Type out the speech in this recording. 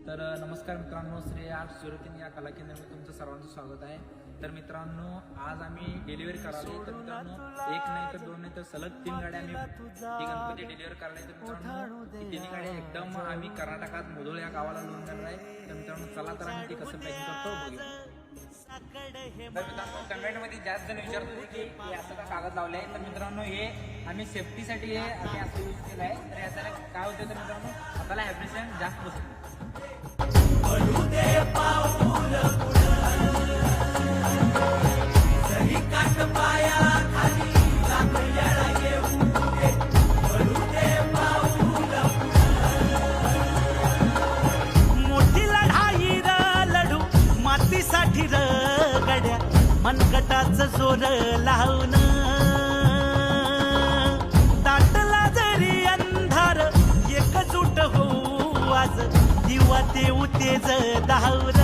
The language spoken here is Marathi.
तर नमस्कार मित्रांनो, श्री आर्ट सुरतीन या कला केंद्रामध्ये तुमचं सर्वांचं स्वागत आहे. तर मित्रांनो, आज आम्ही डिलिव्हरी करावी. तर मित्रांनो, एक नाही तर दोन नाही तर सलग 3 गाड्या आम्ही ती गणपती डिलिव्हर करायला. तर मित्रांनो, ती 3 गाड्या एकदम आम्ही कर्नाटकात मोधोळ या गावाला लोन करणार आहे. तर मित्रांनो, चला तर आम्ही ती कसं पॅकिंग करतो बघूया. तर मित्रांनो, कमेंटमध्ये जास्त जण विचारत होते की हे असं का कागद लावले आहे. तर मित्रांनो, हे आम्ही सेफ्टीसाठी हे आम्ही असं यूज केलं आहे. तर याचा काय होतं तर मित्रांनो, आपल्याला व्हायब्रेशन जास्त बसतो. मोठी लढाई लढू मातीसाठी गड्या मनगटाचं जोर लावून दाटला जरी अंधार एकजूट होऊ आज दिवा देऊ तेज धावून